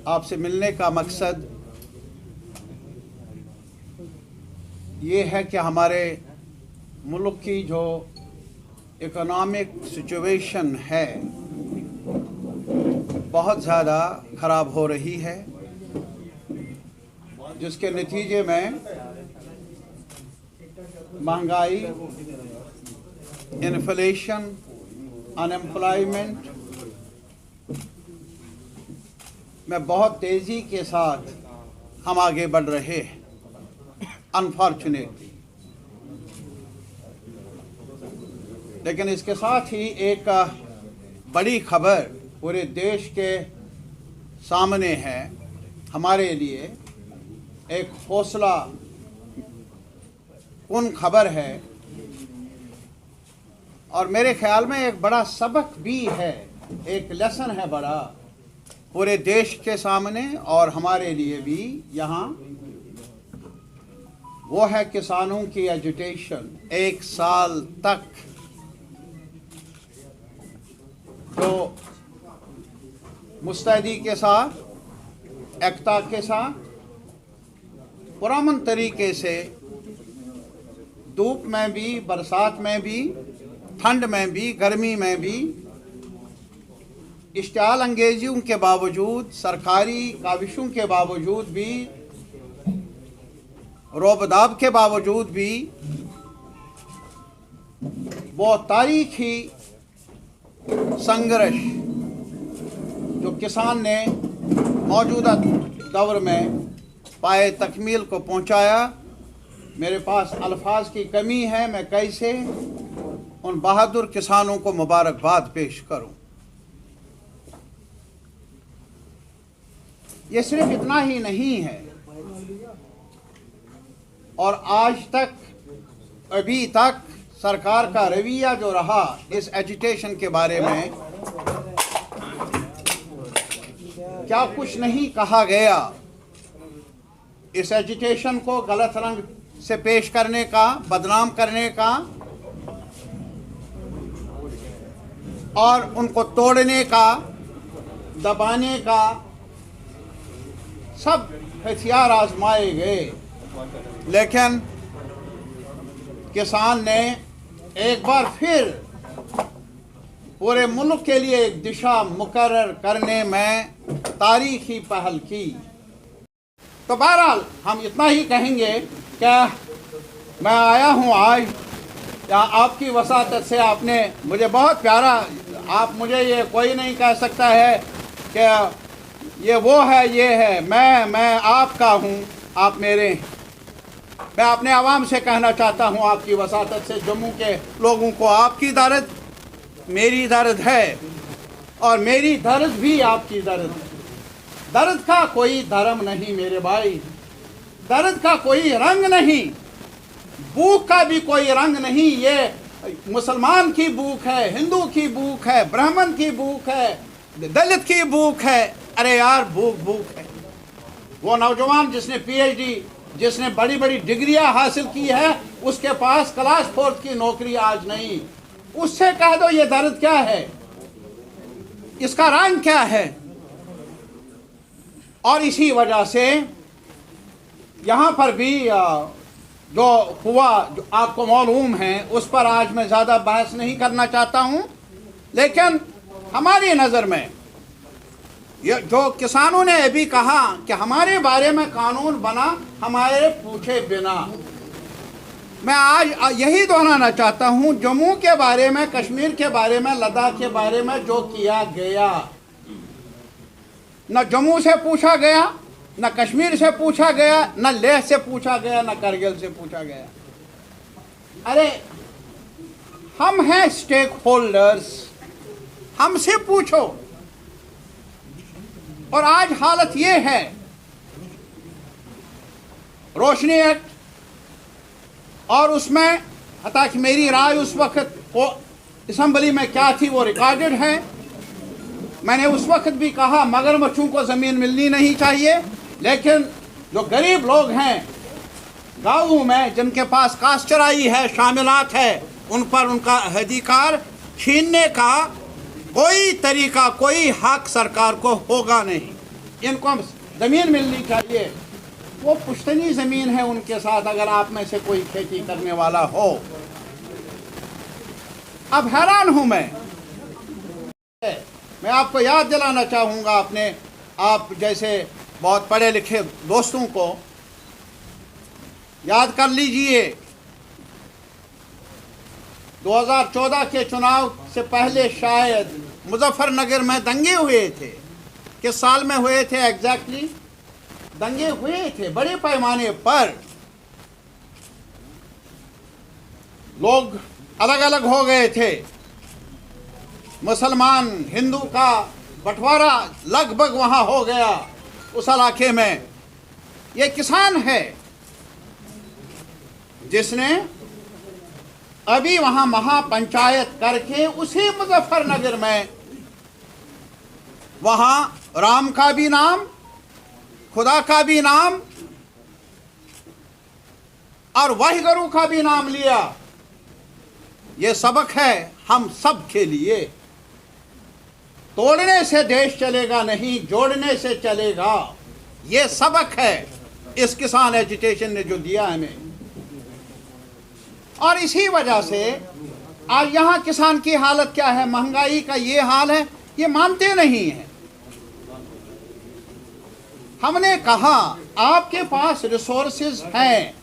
आपसे मिलने का मकसद ये है कि हमारे मुल्क की जो इकोनॉमिक सिचुएशन है बहुत ज़्यादा ख़राब हो रही है, जिसके नतीजे में महंगाई, इन्फ्लेशन, अनएम्प्लॉयमेंट में बहुत तेज़ी के साथ हम आगे बढ़ रहे हैं। अनफॉर्चुनेटली, लेकिन इसके साथ ही एक बड़ी खबर पूरे देश के सामने है। हमारे लिए एक हौसला कुन खबर है और मेरे ख्याल में एक बड़ा सबक भी है, एक लेसन है बड़ा पूरे देश के सामने और हमारे लिए भी। यहाँ वो है किसानों की एजुटेशन। 1 साल तक जो मुस्तैदी के साथ, एकता के साथ, पुरअमन तरीके से धूप में भी, बरसात में भी, ठंड में भी, गर्मी में भी, इश्तियाल अंगेजियों के बावजूद, सरकारी काविशों के बावजूद भी, रोबदाब के बावजूद भी, वो तारीखी संघर्ष जो किसान ने मौजूदा दौर में पाए तकमील को पहुंचाया, मेरे पास अल्फाज की कमी है। मैं कैसे उन बहादुर किसानों को मुबारकबाद पेश करूं। ये सिर्फ इतना ही नहीं है, और आज तक, अभी तक सरकार का रवैया जो रहा इस एजुटेशन के बारे में, क्या कुछ नहीं कहा गया इस एजुटेशन को गलत रंग से पेश करने का, बदनाम करने का और उनको तोड़ने का, दबाने का सब हथियार आजमाए गए। लेकिन किसान ने एक बार फिर पूरे मुल्क के लिए एक दिशा मुकर्रर करने में तारीखी पहल की। तो बहरहाल हम इतना ही कहेंगे कि मैं आया हूँ आज यहाँ आपकी वसातत से। आपने मुझे बहुत प्यारा, आप मुझे ये कोई नहीं कह सकता है कि ये वो है, ये है। मैं आपका हूँ, आप मेरे। मैं अपने आवाम से कहना चाहता हूँ आपकी वसातत से, जम्मू के लोगों को, आपकी दर्द मेरी दर्द है और मेरी दर्द भी आपकी दर्द है। दर्द का कोई धर्म नहीं मेरे भाई, दर्द का कोई रंग नहीं, भूख का भी कोई रंग नहीं। ये मुसलमान की भूख है, हिंदू की भूख है, ब्राह्मण की भूख है, दलित की भूख है। अरे यार, भूख है। वो नौजवान जिसने PhD, जिसने बड़ी बड़ी डिग्रियां हासिल की है, उसके पास क्लास 4 की नौकरी आज नहीं। उससे कह दो ये दर्द क्या है, इसका रंग क्या है। और इसी वजह से यहाँ पर भी जो हुआ, जो आपको मालूम है, उस पर आज मैं ज़्यादा बहस नहीं करना चाहता हूँ। लेकिन हमारी नज़र में ये जो किसानों ने अभी कहा कि हमारे बारे में कानून बना हमारे पूछे बिना, मैं आज यही दोहराना चाहता हूँ। जम्मू के बारे में, कश्मीर के बारे में, लद्दाख के बारे में जो किया गया, न जम्मू से पूछा गया, न कश्मीर से पूछा गया, न लेह से पूछा गया, न करगिल से पूछा गया। अरे हम हैं स्टेक होल्डर्स, हमसे पूछो। और आज हालत ये है, रोशनी एक्ट, और उसमें हता कि मेरी राय उस वक्त वो असम्बली में क्या थी वो रिकॉर्डेड है। मैंने उस वक्त भी कहा मगरमच्छों को ज़मीन मिलनी नहीं चाहिए, लेकिन जो गरीब लोग हैं गाँवों में, जिनके पास काश्तराई है, शामिलात है, उन पर उनका अधिकार छीनने का कोई तरीका, कोई हक सरकार को होगा नहीं। इनको ज़मीन मिलनी चाहिए। वो पुश्तनी ज़मीन है उनके साथ, अगर आप में से कोई खेती करने वाला हो। अब हैरान हूं मैं आपको याद दिलाना चाहूँगा अपने आप जैसे बहुत पढ़े लिखे दोस्तों को, याद कर लीजिए 2014 के चुनाव से पहले शायद मुजफ्फरनगर में दंगे हुए थे। किस साल में हुए थे एग्जैक्टली? दंगे हुए थे बड़े पैमाने पर, लोग अलग अलग हो गए थे, मुसलमान हिंदू का बंटवारा लगभग वहां हो गया उस इलाके में। ये किसान है जिसने अभी वहां महापंचायत करके उसी मुजफ्फरनगर में वहां राम का भी नाम, खुदा का भी नाम और वाहिगुरु का भी नाम लिया। ये सबक है हम सब के लिए। तोड़ने से देश चलेगा नहीं, जोड़ने से चलेगा। ये सबक है इस किसान एजुटेशन ने जो दिया हमें। और इसी वजह से आज यहाँ किसान की हालत क्या है, महंगाई का ये हाल है, ये मानते नहीं हैं। हमने कहा आपके पास रिसोर्सेज हैं।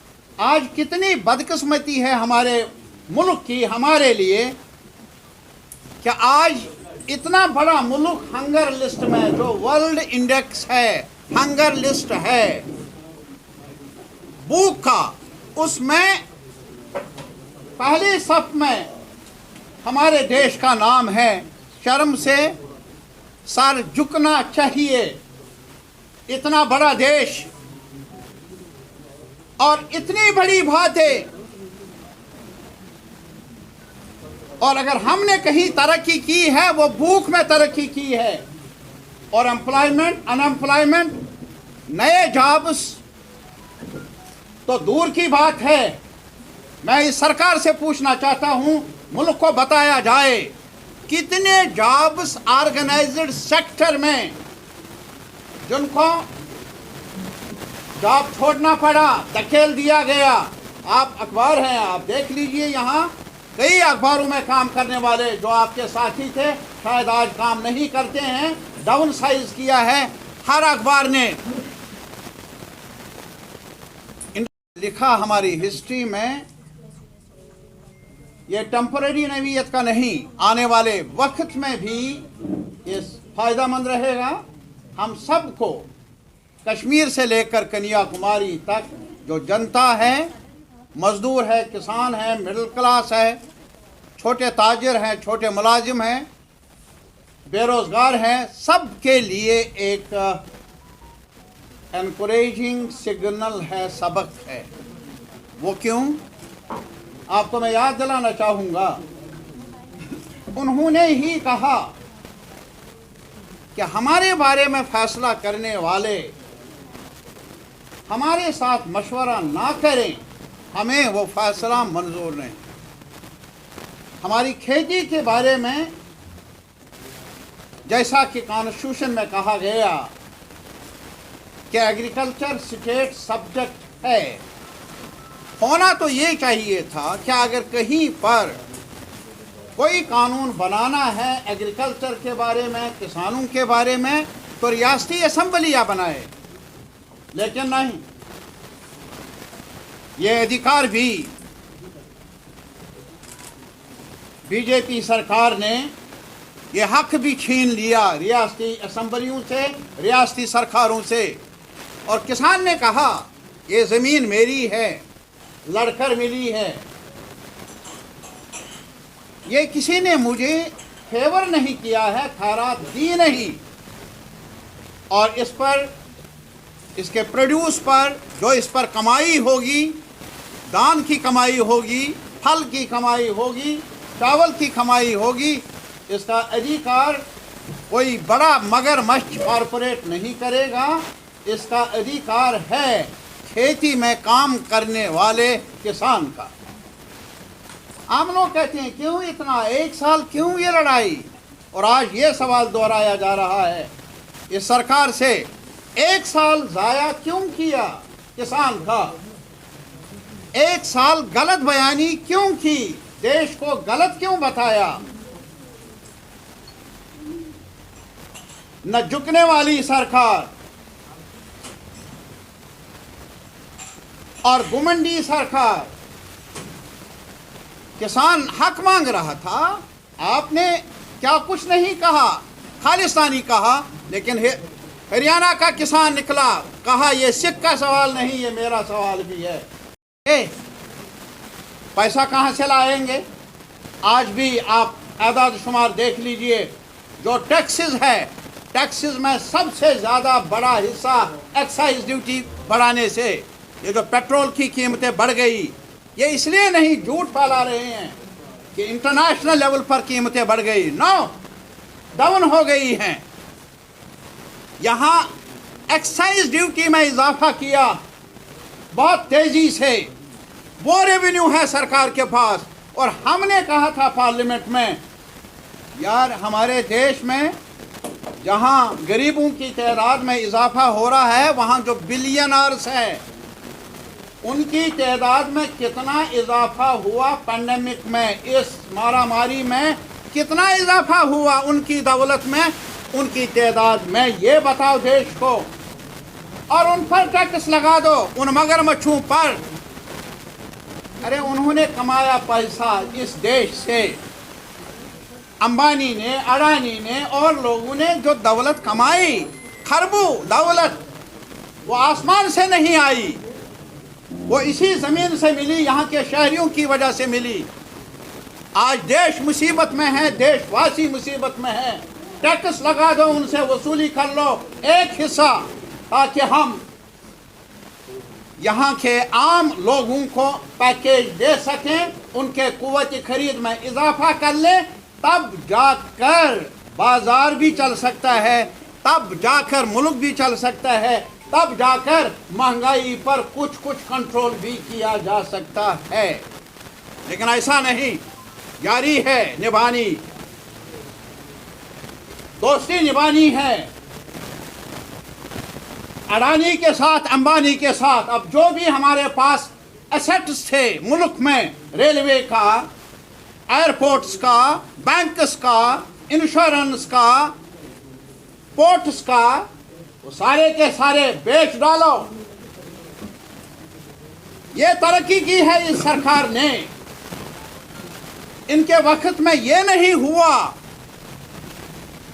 आज कितनी बदकिस्मती है हमारे मुल्क की, हमारे लिए, कि आज इतना बड़ा मुल्क हंगर लिस्ट में, जो वर्ल्ड इंडेक्स है, हंगर लिस्ट है भूख का, उसमें पहले सफ में हमारे देश का नाम है। शर्म से सर झुकना चाहिए। इतना बड़ा देश और इतनी बड़ी बातें, और अगर हमने कहीं तरक्की की है वो भूख में तरक्की की है। और एम्प्लॉयमेंट, अनएम्प्लॉयमेंट, नए जॉब्स तो दूर की बात है। मैं इस सरकार से पूछना चाहता हूं, मुल्क को बताया जाए कितने जॉब्स ऑर्गेनाइज्ड सेक्टर में जिनको जॉब छोड़ना पड़ा, धकेल दिया गया। आप अखबार हैं, आप देख लीजिए, यहाँ कई अखबारों में काम करने वाले जो आपके साथी थे शायद आज काम नहीं करते हैं, डाउन साइज किया है हर अखबार ने। लिखा हमारी हिस्ट्री में, ये टेम्पररी नवीयत का नहीं, आने वाले वक्त में भी ये फायदेमंद रहेगा हम सबको। कश्मीर से लेकर कन्याकुमारी तक जो जनता है, मजदूर है, किसान है, मिडिल क्लास है, छोटे ताजिर हैं, छोटे मुलाजिम हैं, बेरोज़गार हैं, सब के लिए एक एनकरेजिंग सिग्नल है, सबक है। वो क्यों? आपको मैं याद दिलाना चाहूँगा, उन्होंने ही कहा कि हमारे बारे में फैसला करने वाले हमारे साथ मशवरा ना करें, हमें वो फैसला मंजूर नहीं। हमारी खेती के बारे में जैसा कि कॉन्स्टिट्यूशन में कहा गया कि एग्रीकल्चर स्टेट सब्जेक्ट है, होना तो ये चाहिए था कि अगर कहीं पर कोई कानून बनाना है एग्रीकल्चर के बारे में, किसानों के बारे में, तो रियासती असम्बलियाँ बनाए। लेकिन नहीं, ये अधिकार भी बीजेपी सरकार ने, ये हक भी छीन लिया रियासती असम्बलियों से, रियासती सरकारों से। और किसान ने कहा ये ज़मीन मेरी है, लड़कर मिली है, ये किसी ने मुझे फेवर नहीं किया है, खैरात दी नहीं। और इस पर, इसके प्रोड्यूस पर जो इस पर कमाई होगी, धान की कमाई होगी, फल की कमाई होगी, चावल की कमाई होगी, इसका अधिकार कोई बड़ा मगरमच्छ कॉरपोरेट नहीं करेगा। इसका अधिकार है खेती में काम करने वाले किसान का। आम लोग कहते हैं क्यों इतना, एक साल क्यों ये लड़ाई? और आज ये सवाल दोहराया जा रहा है इस सरकार से एक साल जाया क्यों किया किसान का? एक साल गलत बयानी क्यों की? देश को गलत क्यों बताया? न झुकने वाली सरकार और घुमंडी सरकार। किसान हक मांग रहा था, आपने क्या कुछ नहीं कहा, खालिस्तानी कहा, लेकिन हरियाणा का किसान निकला, कहा ये सिख का सवाल नहीं, ये मेरा सवाल भी है। पैसा कहाँ से लाएंगे? आज भी आप आदाद शुमार देख लीजिए, जो टैक्सेस है, टैक्सेस में सबसे ज़्यादा बड़ा हिस्सा एक्साइज ड्यूटी बढ़ाने से, ये जो पेट्रोल की कीमतें बढ़ गई, ये इसलिए नहीं झूठ फैला रहे हैं कि इंटरनेशनल लेवल पर कीमतें बढ़ गई, नो, डाउन हो गई हैं। यहाँ एक्साइज ड्यूटी में इजाफा किया बहुत तेज़ी से, वो रेवेन्यू है सरकार के पास। और हमने कहा था पार्लियामेंट में, यार हमारे देश में जहाँ गरीबों की तादाद में इजाफा हो रहा है, वहाँ जो बिलियनर्स हैं उनकी तादाद में कितना इजाफा हुआ? पैंडेमिक में, इस मारामारी में कितना इजाफा हुआ उनकी दौलत में, उनकी तादाद में? ये बताओ देश को। और उन पर टैक्स लगा दो, उन मगरमच्छों पर। अरे उन्होंने कमाया पैसा इस देश से, अंबानी ने, अडानी ने और लोगों ने जो दौलत कमाई, खरबों दौलत, वो आसमान से नहीं आई, वो इसी ज़मीन से मिली, यहाँ के शहरियों की वजह से मिली। आज देश मुसीबत में है, देशवासी मुसीबत में है, टैक्स लगा दो, उनसे वसूली कर लो एक हिस्सा, ताकि हम यहाँ के आम लोगों को पैकेज दे सकें, उनके कुव्वत खरीद में इजाफा कर लें, तब जाकर बाजार भी चल सकता है, तब जाकर मुल्क भी चल सकता है, तब जाकर महंगाई पर कुछ कंट्रोल भी किया जा सकता है। लेकिन ऐसा नहीं, जारी है निभानी, दोस्ती निभानी है अडानी के साथ, अंबानी के साथ। अब जो भी हमारे पास एसेट्स थे मुल्क में, रेलवे का, एयरपोर्ट्स का, बैंक्स का, इंश्योरेंस का, पोर्ट्स का, वो सारे के सारे बेच डालो। ये तरक्की की है इस सरकार ने। इनके वक्त में ये नहीं हुआ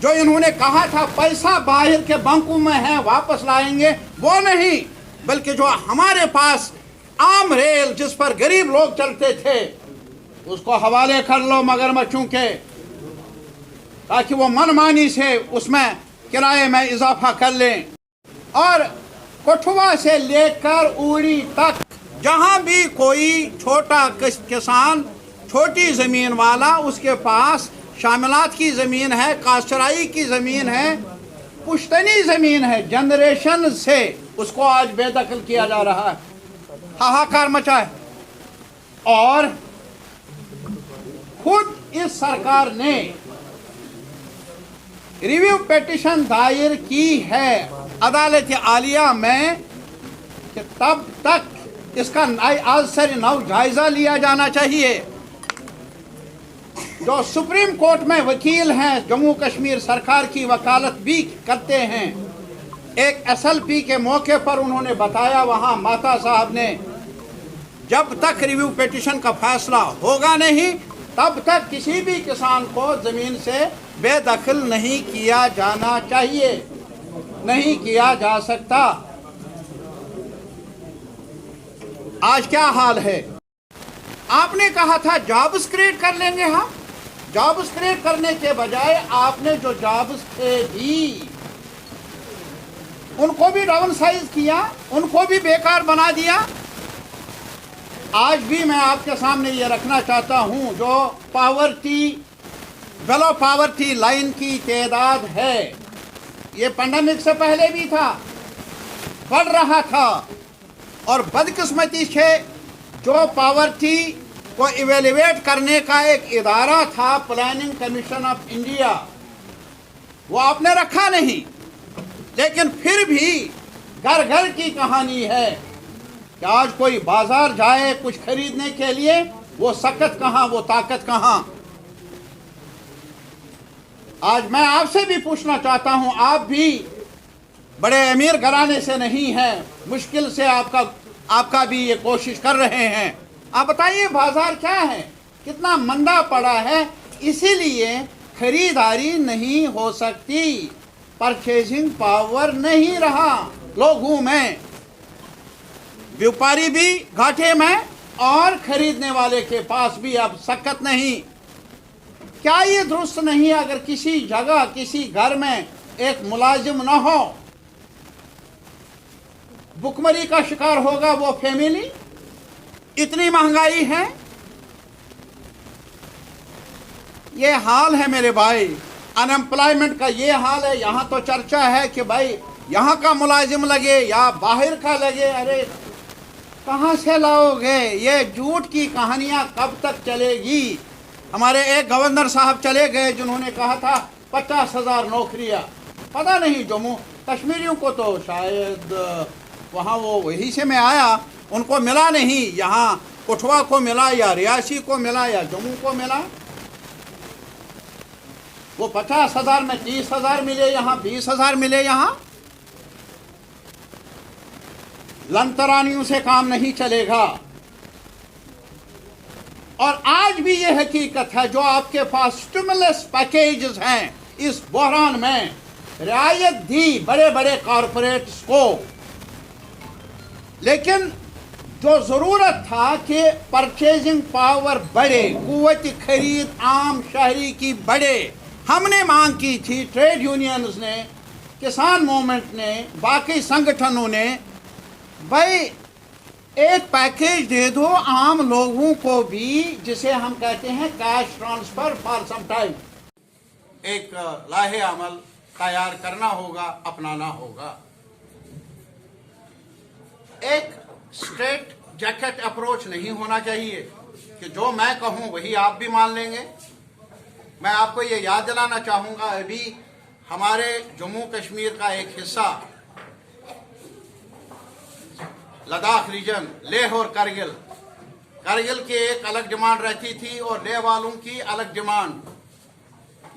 जो इन्होंने कहा था पैसा बाहर के बैंकों में है, वापस लाएंगे, वो नहीं, बल्कि जो हमारे पास आम रेल जिस पर गरीब लोग चलते थे, उसको हवाले कर लो मगरमच्छों के, ताकि वो मनमानी से उसमें किराए में इजाफा कर लें। और कठुआ से लेकर उड़ी तक जहाँ भी कोई छोटा किसान, छोटी ज़मीन वाला, उसके पास शामिलात की ज़मीन है, काशराई की ज़मीन है, पुश्तनी ज़मीन है, जनरेशन से उसको आज बेदखल किया जा रहा है, हाहाकार मचा है। और खुद इस सरकार ने रिव्यू पिटीशन दायर की है अदालत आलिया में कि तब तक इसका आज से नौ जायज़ा लिया जाना चाहिए। जो सुप्रीम कोर्ट में वकील हैं, जम्मू कश्मीर सरकार की वकालत भी करते हैं, एक SLP के मौके पर उन्होंने बताया, वहाँ माता साहब ने, जब तक रिव्यू पिटीशन का फैसला होगा नहीं, तब तक किसी भी किसान को ज़मीन से बेदखल नहीं किया जाना चाहिए, नहीं किया जा सकता। आज क्या हाल है? आपने कहा था जॉब्स क्रिएट कर लेंगे हम, जॉब्स क्रिएट करने के बजाय आपने जो जॉब्स थे भी उनको भी डाउन साइज किया, उनको भी बेकार बना दिया। आज भी मैं आपके सामने ये रखना चाहता हूं, जो पावर्टी, बिलो पावर्टी लाइन की तादाद है, ये पैंडेमिक से पहले भी था, बढ़ रहा था। और बदकिस्मती से जो पावर्टी को इवेल्युएट करने का एक इदारा था, प्लानिंग कमीशन ऑफ इंडिया, वो आपने रखा नहीं। लेकिन फिर भी घर घर की कहानी है कि आज कोई बाजार जाए कुछ खरीदने के लिए, वो सकत कहाँ, वो ताकत कहाँ। आज मैं आपसे भी पूछना चाहता हूं, आप भी बड़े अमीर घराने से नहीं हैं, मुश्किल से आपका भी ये कोशिश कर रहे हैं। आप बताइए बाजार क्या है, कितना मंदा पड़ा है, इसीलिए खरीदारी नहीं हो सकती, परचेजिंग पावर नहीं रहा लोगों में, व्यापारी भी घाटे में और खरीदने वाले के पास भी अब सकत नहीं। क्या ये दुरुस्त नहीं अगर किसी जगह किसी घर में एक मुलाजिम ना हो, भुखमरी का शिकार होगा वो फैमिली? इतनी महंगाई है, ये हाल है मेरे भाई, अनएम्प्लॉयमेंट का ये हाल है। यहाँ तो चर्चा है कि भाई यहाँ का मुलाजिम लगे या बाहर का लगे, अरे कहाँ से लाओगे? ये झूठ की कहानियां कब तक चलेगी? हमारे एक गवर्नर साहब चले गए जिन्होंने कहा था 50,000 नौकरियां, पता नहीं जम्मू कश्मीरियों को तो शायद वहाँ वो वहीं से मैं आया उनको मिला नहीं, यहाँ कठुआ को मिला या रियासी को मिला या जम्मू को मिला। वो 50,000 में 30,000 मिले यहाँ, 20,000 मिले यहाँ। लंतरानियों से काम नहीं चलेगा। और आज भी ये हकीकत है, जो आपके पास स्टिमुलस पैकेजेस हैं, इस बहरान में रियायत दी बड़े बड़े कॉरपोरेट्स को, लेकिन जो ज़रूरत था कि परचेजिंग पावर बढ़े, कुव्वत खरीद आम शहरी की बढ़े, हमने मांग की थी, ट्रेड यूनियंस ने, किसान मूवमेंट ने, बाकी संगठनों ने, भाई एक पैकेज दे दो आम लोगों को भी, जिसे हम कहते हैं cash transfer for some time. एक लाहे अमल तैयार करना होगा, अपनाना होगा। एक स्ट्रेट जैकेट अप्रोच नहीं होना चाहिए कि जो मैं कहूं वही आप भी मान लेंगे। मैं आपको ये याद दिलाना चाहूंगा, अभी हमारे जम्मू कश्मीर का एक हिस्सा लद्दाख रीजन, लेह और करगिल की एक अलग डिमांड रहती थी और लेह वालों की अलग डिमांड,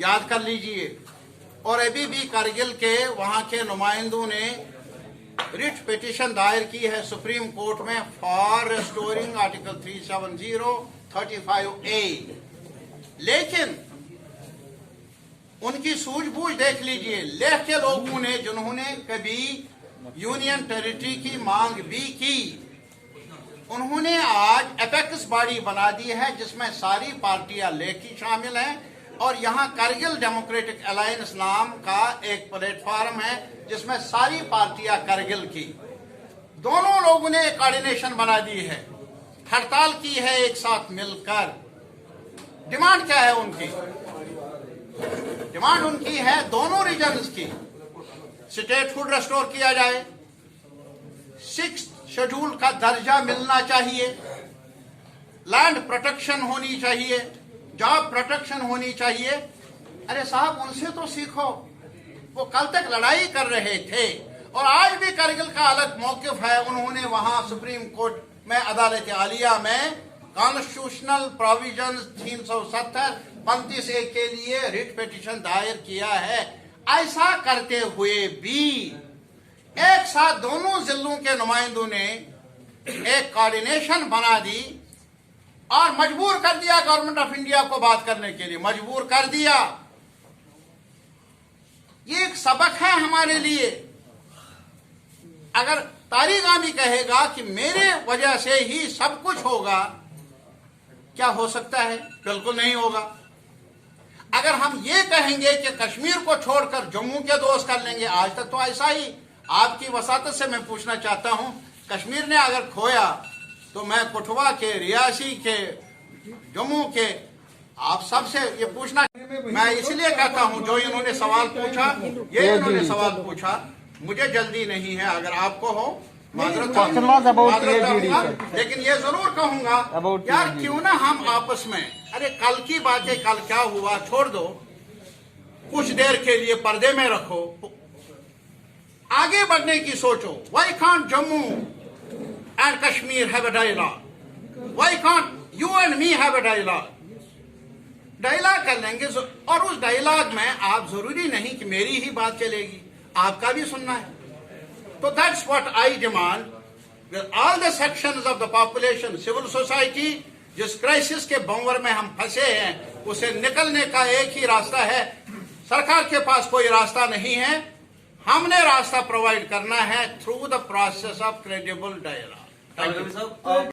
याद कर लीजिए। और अभी भी करगिल के वहां के नुमाइंदों ने रिट पिटीशन दायर की है सुप्रीम कोर्ट में फॉर रेस्टोरिंग आर्टिकल 370 35A, लेकिन उनकी सूझबूझ देख लीजिए। लेह के लोगों ने, जिन्होंने कभी यूनियन टेरिटरी की मांग भी की, उन्होंने आज एपेक्स बॉडी बना दी है जिसमें सारी पार्टियां लेह की शामिल हैं, और यहाँ करगिल डेमोक्रेटिक अलायंस नाम का एक प्लेटफॉर्म है जिसमें सारी पार्टियां करगिल की, दोनों लोगों ने कोऑर्डिनेशन बना दी है, हड़ताल की है एक साथ मिलकर। डिमांड क्या है उनकी? डिमांड उनकी है दोनों रीजन्स की, स्टेटहुड रेस्टोर किया जाए, 6th शेड्यूल का दर्जा मिलना चाहिए, लैंड प्रोटेक्शन होनी चाहिए, जॉब प्रोटेक्शन होनी चाहिए। अरे साहब, उनसे तो सीखो, वो कल तक लड़ाई कर रहे थे और आज भी करगिल का अलग मौकिफ है। उन्होंने वहां सुप्रीम कोर्ट में, अदालत आलिया में कॉन्स्टिट्यूशनल प्रोविजंस 370 35A के लिए रिट पिटीशन दायर किया है। ऐसा करते हुए भी एक साथ दोनों जिलों के नुमाइंदों ने एक कोऑर्डिनेशन बना दी और मजबूर कर दिया गवर्नमेंट ऑफ इंडिया को बात करने के लिए, मजबूर कर दिया। ये एक सबक है हमारे लिए। अगर तारिक आमी कहेगा कि मेरे वजह से ही सब कुछ होगा, क्या हो सकता है? बिल्कुल नहीं होगा। अगर हम ये कहेंगे कि कश्मीर को छोड़कर जम्मू के दोस्त कर लेंगे, आज तक तो ऐसा ही। आपकी वसातत से मैं पूछना चाहता हूं, कश्मीर ने अगर खोया तो मैं कठुआ के, रियासी के, जम्मू के, आप सबसे ये पूछना, मैं इसलिए कहता हूं जो इन्होंने सवाल पूछा, ये इन्होंने सवाल पूछा, मुझे जल्दी नहीं है, अगर आपको हो माजरत, लेकिन ये जरूर कहूंगा यार, क्यों ना हम आपस में, अरे कल की बातें, कल क्या हुआ छोड़ दो, कुछ देर के लिए पर्दे में रखो, आगे बढ़ने की सोचो। Why can't Jammu and Kashmir have a dialogue? Why can't you and me have a dialogue? Dialogue कर लेंगे और उस डायलॉग में आप जरूरी नहीं कि मेरी ही बात चलेगी, आपका भी सुनना है। तो that's what I demand, all the sections of the population, civil society, जिस क्राइसिस के भंवर में हम फंसे हैं उसे निकलने का एक ही रास्ता है। सरकार के पास कोई रास्ता नहीं है, हमने रास्ता प्रोवाइड करना है through the process of credible dialogue.